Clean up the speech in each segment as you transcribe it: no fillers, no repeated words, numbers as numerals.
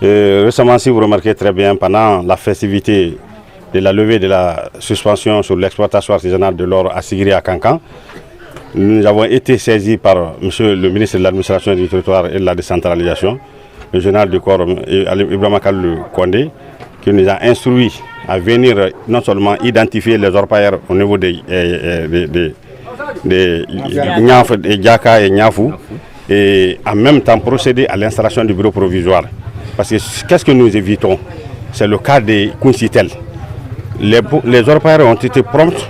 Récemment, si vous remarquez très bien, pendant la festivité de la levée de la suspension sur l'exploitation artisanale de l'or à Sigiri à Kankan, nous avons été saisis par monsieur le ministre de l'administration du territoire et de la décentralisation, le général du corps Ibrahima Kalou Kondé, qui nous a instruit à venir non seulement identifier les orpailleurs au niveau des Diaka et Niafou, et en même temps procéder à l'installation du bureau provisoire. Parce que qu'est-ce que nous évitons? C'est le cas des Kunsitel. Les orpailleurs ont été prompts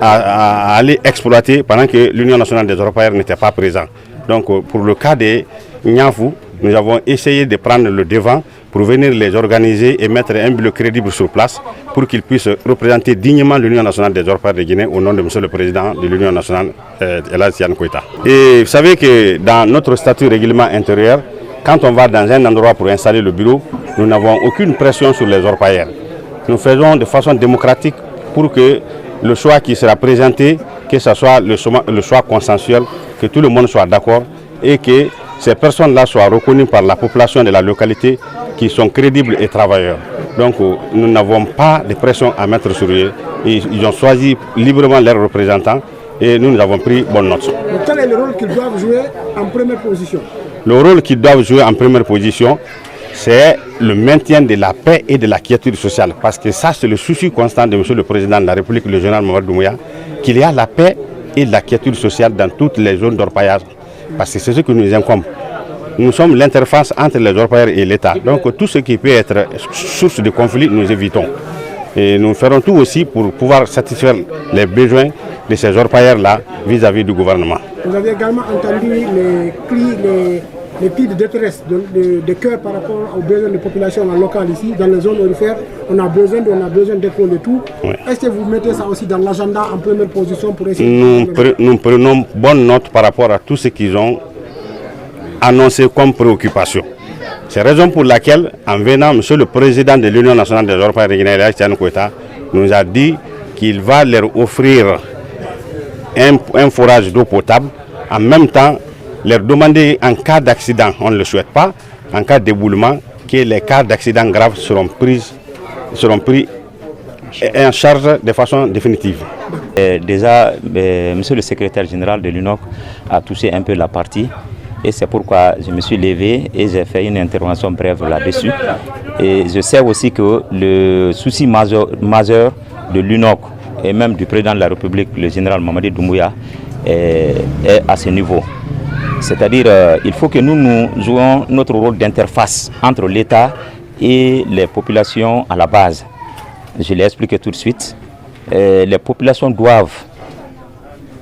à aller exploiter pendant que l'Union nationale des orpailleurs n'était pas présente. Donc pour le cas des Niafou, nous avons essayé de prendre le devant pour venir les organiser et mettre un bureau crédible sur place pour qu'ils puissent représenter dignement l'Union nationale des orpailleurs de Guinée au nom de monsieur le président de l'Union nationale, Elhadji Tidiane Koita. Et vous savez que dans notre statut règlement intérieur, quand on va dans un endroit pour installer le bureau, nous n'avons aucune pression sur les orpailleurs. Nous faisons de façon démocratique pour que le choix qui sera présenté, que ce soit le choix consensuel, que tout le monde soit d'accord et que ces personnes-là soient reconnues par la population de la localité qui sont crédibles et travailleurs. Donc nous n'avons pas de pression à mettre sur eux. Ils ont choisi librement leurs représentants et nous avons pris bonne note. Quel est le rôle qu'ils doivent jouer en première position? Le rôle qu'ils doivent jouer en première position, c'est le maintien de la paix et de la quiétude sociale. Parce que ça, c'est le souci constant de monsieur le président de la République, le général Mamadou Doumbouya, qu'il y a la paix et la quiétude sociale dans toutes les zones d'orpaillage. Parce que c'est ce que nous incombe. Nous sommes l'interface entre les orpailleurs et l'État. Donc tout ce qui peut être source de conflit, nous évitons. Et nous ferons tout aussi pour pouvoir satisfaire les besoins de ces orpailleurs-là vis-à-vis du gouvernement. Vous avez également entendu les cris de détresse de cœur par rapport aux besoins de population locale ici, dans les zones aurifères. On a besoin d'école et tout. Oui. Est-ce que vous mettez ça aussi dans l'agenda en première position pour essayer nous prenons bonne note par rapport à tout ce qu'ils ont annoncé comme préoccupation. C'est la raison pour laquelle, en venant, monsieur le président de l'Union nationale des orpailleurs de Guinée, Elhadji Tidiane Koita, nous a dit qu'il va leur offrir un forage d'eau potable, en même temps leur demander en cas d'accident, on ne le souhaite pas, en cas d'éboulement, que les cas d'accident graves seront pris en charge de façon définitive. Déjà, monsieur le secrétaire général de l'UNOC a touché un peu la partie. Et c'est pourquoi je me suis levé et j'ai fait une intervention brève là-dessus. Et je sais aussi que le souci majeur de l'UNOC et même du président de la République, le général Mamadi Doumbouya, est à ce niveau. C'est-à-dire il faut que nous jouions notre rôle d'interface entre l'État et les populations à la base. Je l'ai expliqué tout de suite. Les populations doivent,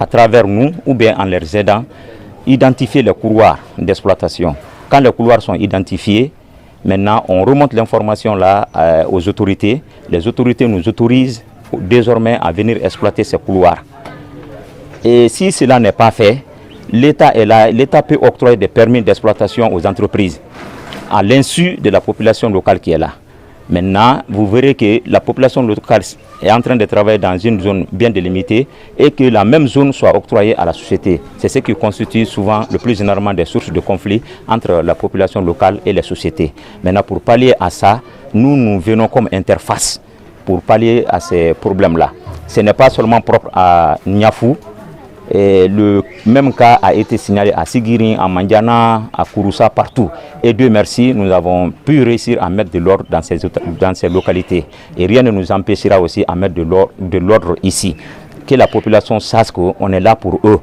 à travers nous ou bien en les aidant, identifier les couloirs d'exploitation. Quand les couloirs sont identifiés, maintenant on remonte l'information là aux autorités. Les autorités nous autorisent désormais à venir exploiter ces couloirs. Et si cela n'est pas fait, l'État est là, l'État peut octroyer des permis d'exploitation aux entreprises à l'insu de la population locale qui est là. Maintenant, vous verrez que la population locale est en train de travailler dans une zone bien délimitée et que la même zone soit octroyée à la société. C'est ce qui constitue souvent le plus généralement des sources de conflit entre la population locale et les sociétés. Maintenant, pour pallier à ça, nous venons comme interface pour pallier à ces problèmes-là. Ce n'est pas seulement propre à Niafou. Et le même cas a été signalé à Sigiri, à Mandiana, à Kouroussa, partout. Et Dieu merci, nous avons pu réussir à mettre de l'ordre dans ces localités. Et rien ne nous empêchera aussi à mettre de l'ordre ici. Que la population sache qu'on est là pour eux.